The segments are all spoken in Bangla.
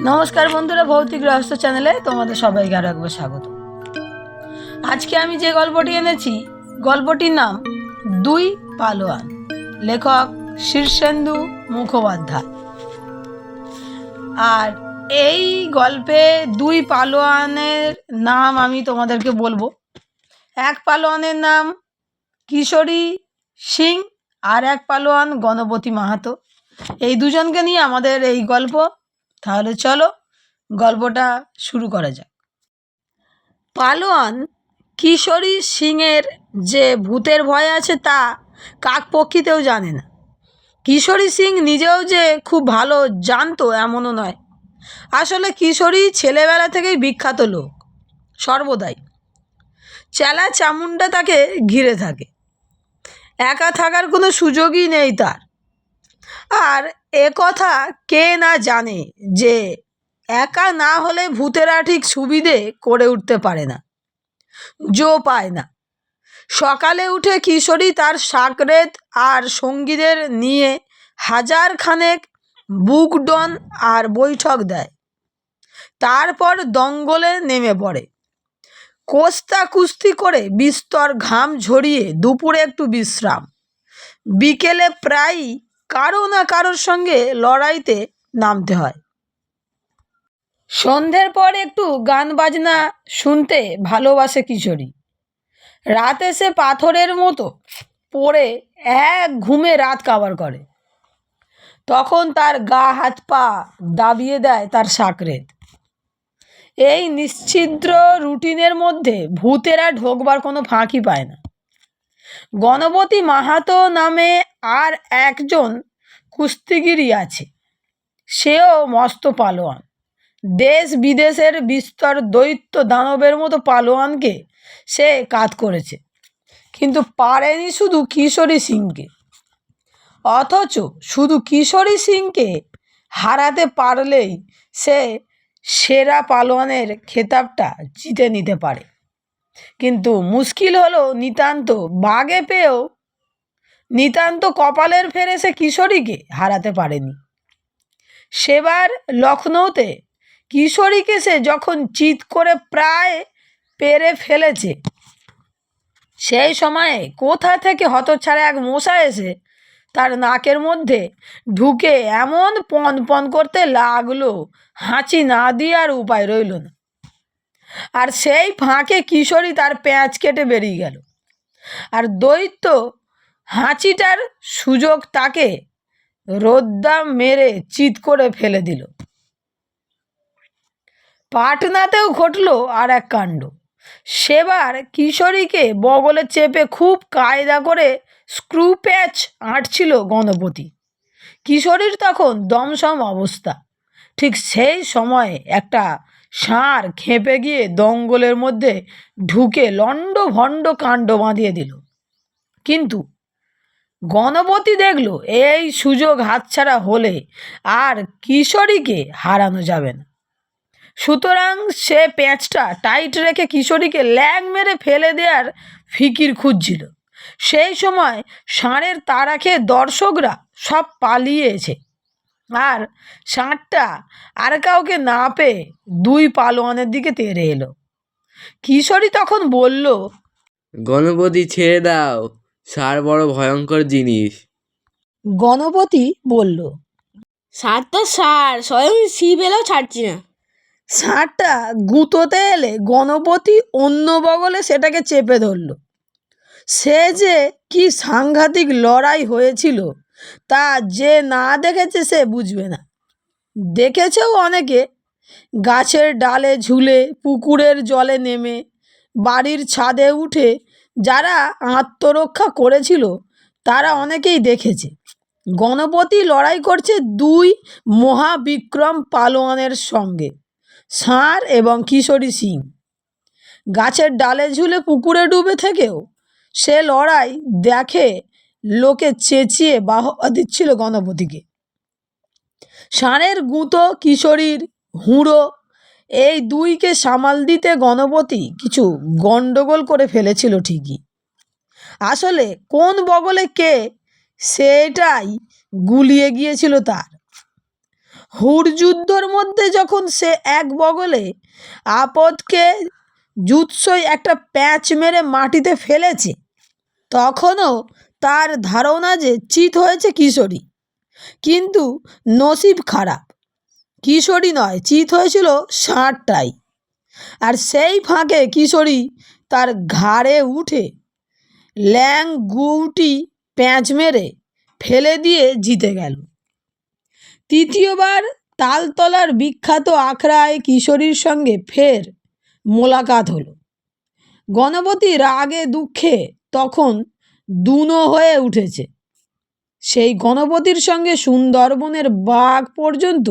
নমস্কার বন্ধুরা, ভৌতিক রহস্য চ্যানেলে তোমাদের সবাইকে আরো একবার স্বাগত। আজকে আমি যে গল্পটি এনেছি, গল্পটির নাম দুই পালোয়ান, লেখক শীর্ষেন্দু মুখোপাধ্যায়। আর এই গল্পে দুই পালোয়ানের নাম আমি তোমাদেরকে বলবো। এক পালোয়ানের নাম কিশোরী সিং, আর এক পালোয়ান গণপতি মাহাতো। এই দুজনকে নিয়ে আমাদের এই গল্প। তাহলে চলো গল্পটা শুরু করা যাক। পালোয়ান কিশোরী সিংয়ের যে ভূতের ভয় আছে তা কাকপক্ষীতেও জানে না। কিশোরী সিং নিজেও যে খুব ভালো জানতো এমনও নয়। আসলে কিশোরী ছেলেবেলা থেকেই বিখ্যাত লোক, সর্বদাই চেলা চামুন্ডা তাকে ঘিরে থাকে। একা থাকার কোনো সুযোগই নেই তার। আর এ কথা কে না জানে যে একা না হলে ভূতেরা ঠিক সুবিধে করে উঠতে পারে না, জো পায় না। সকালে উঠে কিশোরী তার সাকরেত আর সঙ্গীদের নিয়ে হাজার খানেক বুকডন আর বৈঠক দেয়। তারপর দঙ্গলে নেমে পড়ে। কোস্তা কুস্তি করে বিস্তর ঘাম ঝরিয়ে দুপুরে একটু বিশ্রাম, বিকেলে প্রায়ই কারো না কারোর সঙ্গে লড়াইতে নামতে হয়। সন্ধ্যের পর একটু গান বাজনা শুনতে ভালোবাসে কিশোরী। রাতে সে পাথরের মতো পড়ে এক ঘুমে রাত কাবার করে। তখন তার গা হাত পা দাবিয়ে দেয় তার সাকরেত। এই নিশ্ছিদ্র রুটিনের মধ্যে ভূতেরা ঢোকবার কোনো ফাঁকি পায় না। গণপতি মাহাতো নামে আর একজন কুস্তিগিরি আছে, সেও মস্ত পালোয়ান। দেশ বিদেশের বিস্তর দৈত্য দানবের মতো পালোয়ানকে সে কাত করেছে, কিন্তু পারেনি শুধু কিশোরী সিংকে। অথচ শুধু কিশোরী সিংকে হারাতে পারলেই সে সেরা পালোয়ানের খেতাবটা জিতে নিতে পারে। কিন্তু মুশকিল হলো নিতান্ত বাগে পেয়েও নিতান্ত কপালের ফেরে সে কিশোরীকে হারাতে পারেনি। সেবার লখনৌতে কিশোরীকে সে যখন চিৎ করে প্রায় পেরে ফেলেছে, সেই সময়ে কোথা থেকে হতচ্ছাড়া এক মশা এসে তার নাকের মধ্যে ঢুকে এমন পন পন করতে লাগলো, হাঁচি না দিয়ে আর উপায় রইল না। আর সেই ফাঁকে কিশোরী তার প্যাঁচ কেটে বেরিয়ে গেল। আর দৈত্য হাঁচিটার সুযোগ তাকে রোদ্দা মেরে চিৎ করে ফেলে দিল। পাটনাতেও ঘটল আর এক কাণ্ড। সেবার কিশোরীকে বগলে চেপে খুব কায়দা করে স্ক্রু প্যাচ আঁটছিল গণপতি। কিশোরীর তখন দমসম অবস্থা। ঠিক সেই সময়ে একটা ষাঁড় খেপে গিয়ে দঙ্গলের মধ্যে ঢুকে লণ্ড ভণ্ড কাণ্ড বাঁধিয়ে দিল। কিন্তু গণপতি দেখল এই সুযোগ হাতছাড়া হলে আর কিশোরীকে হারানো যাবে না। সুতরাং সে প্যাঁচটা টাইট রেখে কিশোরীকে ল্যাং মেরে ফেলে দেওয়ার ফিকির খুঁজছিল। সেই সময় ষাঁড়ের তাড়া খেয়ে দর্শকরা সব পালিয়েছে। আর ষাঁড়টা আর কাউকে না পেয়ে দুই পালোয়ানের দিকে তেড়ে এলো। কিশোরী তখন বলল, গণপতি ছেড়ে দাও, ষাঁড় বড় ভয়ঙ্কর জিনিস। গণপতি বলল, ষাঁড় তো ষাঁড়, স্বয়ং শিব এলেও ছাড়ছি না। ষাঁড়টা গুঁতোতে এলে গণপতি অন্য বগলে সেটাকে চেপে ধরল। সে যে কি সাংঘাতিক লড়াই হয়েছিল তা যে না দেখেছে সে বুঝবে না। দেখেছেও অনেকে, গাছের ডালে ঝুলে, পুকুরের জলে নেমে, বাড়ির ছাদে উঠে যারা আত্মরক্ষা করেছিল তারা অনেকেই দেখেছে গণপতি লড়াই করছে দুই মহাবিক্রম পালোয়ানের সঙ্গে, ষাঁড় এবং কিশোরী সিং। গাছের ডালে ঝুলে পুকুরে ডুবে থেকেও সে লড়াই দেখে লোকে চেঁচিয়ে বাহবা দিচ্ছিল গণপতিকে। ষাঁড়ের গুঁতো, কিশোরীর হুঁড়ো, এই দুইকে সামাল দিতে গণপতি কিছু গণ্ডগোল করে ফেলেছিল ঠিকই। আসলে কোন বগলে কে সেটাই গুলিয়ে গিয়েছিল তার। হুড়যুদ্ধর মধ্যে যখন সে এক বগলে আপদকে জুৎসই একটা প্যাঁচ মেরে মাটিতে ফেলেছে, তখনও তার ধারণা যে চিত হয়েছে কিশোরী। কিন্তু নসিব খারাপ, কিশোরী নয়, চিত হয়েছিল ষাঁড়টাই। আর সেই ফাঁকে কিশোরী তার ঘাড়ে উঠে ল্যাং গুটি প্যাঁচ মেরে ফেলে দিয়ে জিতে গেল। তৃতীয়বার তালতলার বিখ্যাত আখড়ায় কিশোরীর সঙ্গে ফের মোলাকাত হলো। গণপতি রাগে দুঃখে তখন দুনো হয়ে উঠেছে। সেই গণপতির সঙ্গে সুন্দরবনের বাঘ পর্যন্ত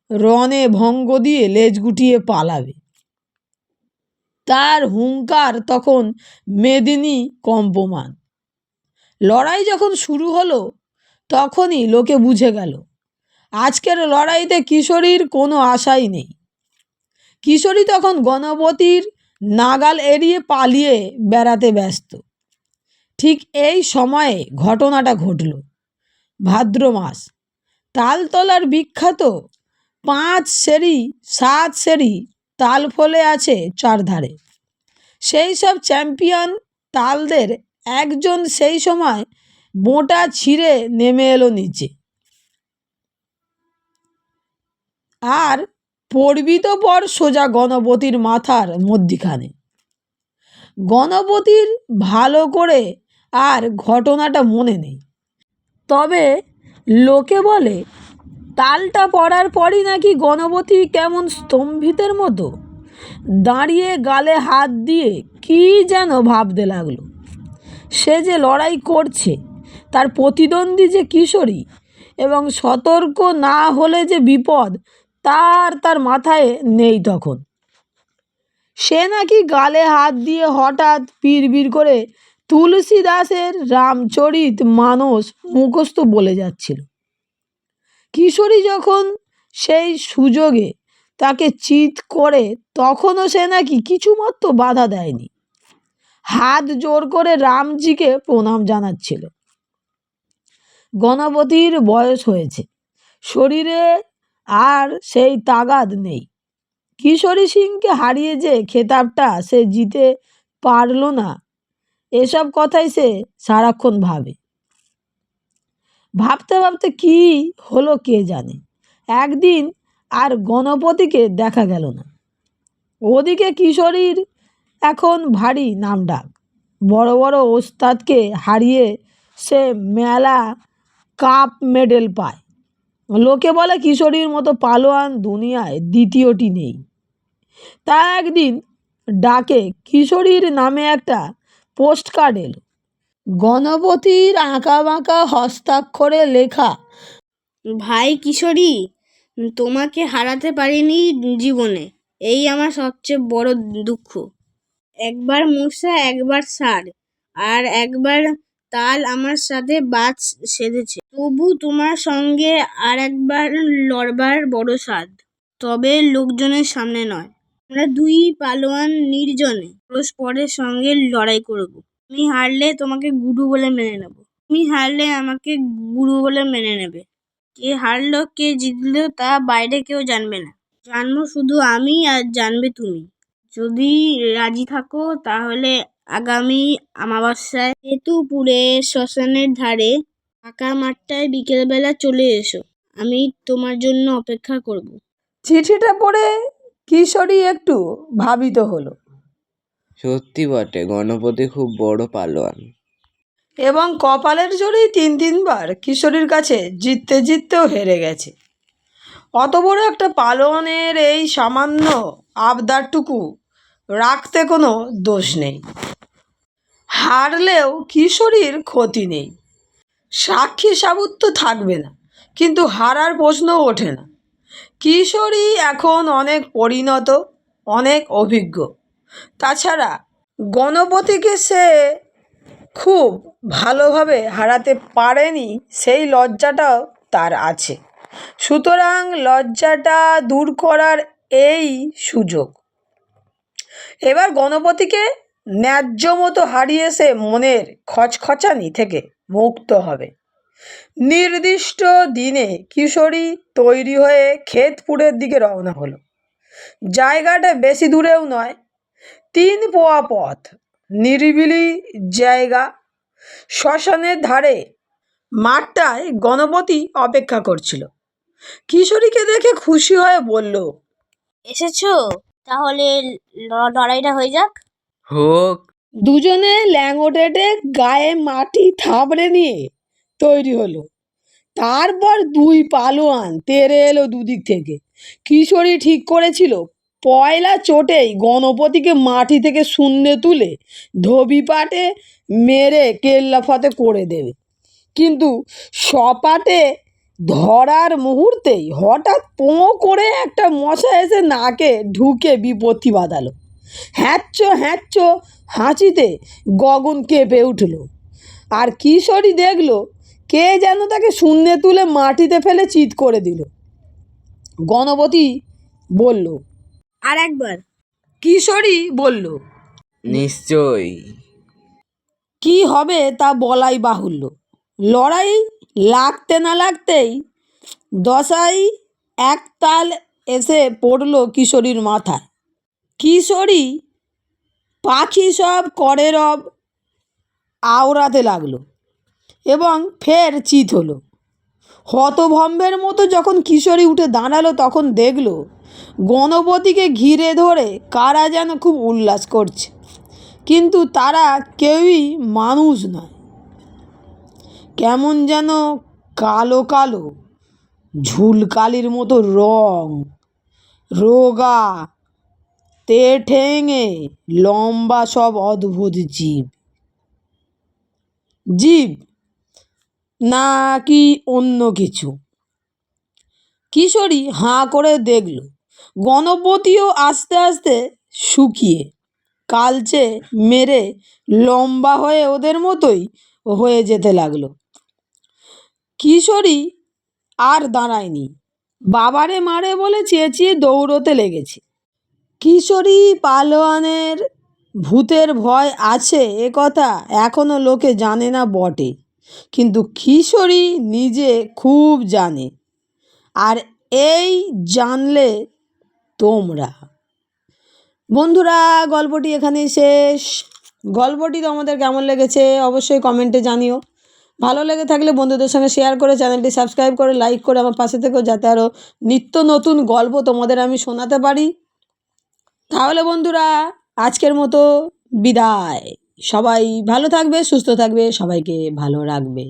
রণে ভঙ্গ দিয়ে লেজ গুটিয়ে পালাবে। তার হুঙ্কার তখন মেদিনী কম্পমান। লড়াই যখন শুরু হলো তখনই লোকে বুঝে গেল আজকের লড়াইতে কিশোরীর কোনো আশাই নেই। কিশোরী তখন গণপতির নাগাল এড়িয়ে পালিয়ে বেড়াতে ব্যস্ত। ঠিক এই সময়ে ঘটনাটা ঘটল। ভাদ্র মাস, তালতলার বিখ্যাত 5 সেরি 7 সেরি তাল ফলে আছে চারধারে। সেই সব চ্যাম্পিয়ন তালদের একজন সেই সময় বোঁটা ছিঁড়ে নেমে এলো নিচে। আর পড়বি তো পর সোজা গণপতির মাথার মধ্যিখানে। গণপতির ভালো করে আর ঘটনাটা মনে নেই, তবে লোকে বলে তালটা পড়ার পরই নাকি গণপতি কেমন স্তম্ভিতের মতো দাঁড়িয়ে গালে হাত দিয়ে কী যেন ভাবতে লাগলো। সে যে লড়াই করছে, তার প্রতিদ্বন্দ্বী যে কিশোরী, এবং সতর্ক না হলে যে বিপদ তার মাথায় নেই তখন। সে নাকি গালে হাত দিয়ে হঠাৎ বিড়বিড় করে তুলসীদাসের রামচরিত মানস মুখস্থ বলে যাচ্ছিল। কিশোরী যখন সেই সুযোগে তাকে চিৎ করে, তখনও সে নাকি কিছুমাত্র বাধা দেয়নি, হাত জোর করে রামজিকে প্রণাম জানাচ্ছিল। গণপতির বয়স হয়েছে, শরীরে আর সেই তাগাদ নেই। কিশোরী সিংকে হারিয়ে যে খেতাবটা সে জিতে পারল না, এসব কথাই সে সারাক্ষণ ভাবে। ভাবতে ভাবতে কি হলো কে জানে, একদিন আর গণপতিকে দেখা গেল না। ওদিকে কিশোরীর এখন ভারী নামডাক। বড় বড় ওস্তাদকে হারিয়ে সে মেলা কাপ মেডেল পায়। লোকে বলে কিশোরীর মতো পালোয়ান দুনিয়ায় দ্বিতীয়টি নেই। তা একদিন ডাকে কিশোরীর নামে একটা পোস্ট কার্ড এলো। গণপতির আঁকা বাঁকা হস্তাক্ষরে লেখা, ভাই কিশোরী, তোমাকে হারাতে পারিনি জীবনে, এই আমার সবচেয়ে বড় দুঃখ। একবার মূষা, একবার ষাঁড়, আর একবার তাল আমার সাথে বাজ সেধেছে। তবু তোমার সঙ্গে আর একবার লড়বার বড় সাধ, তবে লোকজনের সামনে নয়। আমরা দুই পালোয়ান নির্জনে পরস্পরের সঙ্গে লড়াই করব। তুমি হারলে তোমাকে গুরু বলে মেনে নেব, তুমি হারলে আমাকে গুরু বলে মেনে নেবে। কে হারলো কে জিতলো তা বাইরে কেউ জানবে না, জানবো শুধু আমি আর জানবে তুমি। যদি রাজি থাকো তাহলে আগামী অমাবস্যায় সেতুপুরে শ্মশানের ধারে ফাঁকা মাঠটায় বিকেলবেলা চলে এসো, আমি তোমার জন্য অপেক্ষা করব। চিঠিটা পড়ে কিশোরী একটু ভাবিত হলো সত্যি বটে, গণপতি খুব বড় পালোয়ান। এবং কপালের জোরেই 3-3বার কিশোরীর কাছে জিততে জিততেও হেরে গেছে। অত বড় একটা পালোয়ানের এই সামান্য আবদারটুকু রাখতে কোনো দোষ নেই। হারলেও কিশোরীর ক্ষতি নেই, সাক্ষী সাবুত তো থাকবে না, কিন্তু হারার প্রশ্নও ওঠে না। কিশোরী এখন অনেক পরিণত, অনেক অভিজ্ঞ। তাছাড়া গণপতিকে সে খুব ভালোভাবে হারাতে পারেনি, সেই লজ্জাটাও তার আছে। সুতরাং লজ্জাটা দূর করার এই সুযোগ। এবার গণপতিকে ন্যায্য মতো হারিয়ে সে মনের খচখচানি থেকে মুক্ত হবে। নির্দিষ্ট দিনে কিশোরী তৈরি হয়ে ক্ষেতপুরের দিকে রওনা হলো। জায়গাটা বেশি দূরেও নয়, 3 পোয়া পথ, নিরিবিলি জায়গা। শ্মশানের ধারে মাঠটায় গণপতি অপেক্ষা করছিল। কিশোরীকে দেখে খুশি হয়ে বলল, এসেছো, তাহলে লড়াইটা হয়ে যাক। হোক। দুজনে ল্যাঙ্গটেটে গায়ে মাটি থাবড়ে নিয়ে তৈরি হলো। তারপর 2 পালোয়ান তেড়ে এলো দুদিক থেকে। কিশোরী ঠিক করেছিল পয়লা চোটেই গণপতিকে মাটি থেকে শূন্যে তুলে ধবিপাটে মেরে কেল্লাফতে করে দেবে। কিন্তু সপাটে ধরার মুহূর্তেই হঠাৎ পোঁ করে একটা মশা এসে নাকে ঢুকে বিপত্তি বাঁধালো। হ্যাঁচ্চ হ্যাঁচ্চ হাঁচিতে গগন কেঁপে উঠল। আর কিশোরী দেখল কে যেন তাকে শূন্যে তুলে মাটিতে ফেলে চিৎ করে দিল। গণপতি বলল, আর একবার। কিশোরী বলল, নিশ্চয়ই। কি হবে তা বলাই বাহুল্য। লড়াই লাগতে না লাগতেই দশাই একতাল এসে পড়ল কিশোরীর মাথায়। কিশোরী পাখি সব করে রব আওড়াতে লাগলো এবং ফের চিৎ হলো। হতভম্বের মতো যখন কিশোরী উঠে দাঁড়ালো তখন দেখল গণপতিকে ঘিরে ধরে কারা যেন খুব উল্লাস করছে, কিন্তু তারা কেউই মানুষ নয়। কেমন যেন কালো কালো ঝুলকালির মতো রং, রোগা ঠেঙে লম্বা সব অদ্ভুত জীব। জীব নাকি অন্য কিছু? কিশোরী হাঁ করে দেখল গণপতিও আস্তে আস্তে শুকিয়ে কালচে মেরে লম্বা হয়ে ওদের মতোই হয়ে যেতে লাগলো। কিশোরী আর দাঁড়ায়নি, বাবারে মারে বলে চেঁচিয়ে দৌড়তে লেগেছে। কিশোরী পালোয়ানের ভূতের ভয় আছে এ কথা এখনো লোকে জানে না বটে, কিন্তু কিশোরী নিজে খুব জানে। আর এই জানলে তোমরা। বন্ধুরা, গল্পটি এখানেই শেষ। গল্পটি তোমাদের কেমন লেগেছে অবশ্যই কমেন্টে জানিও। ভালো লেগে থাকলে বন্ধুদের সঙ্গে শেয়ার করে চ্যানেলটি সাবস্ক্রাইব করে লাইক করে আমার পাশে থেকো, যাতে আরও নিত্য নতুন গল্প তোমাদের আমি শোনাতে পারি। তাহলে বন্ধুরা, আজকের মতো বিদায়। সবাই ভালো থাকবে, সুস্থ থাকবে, সবাইকে ভালো রাখবে।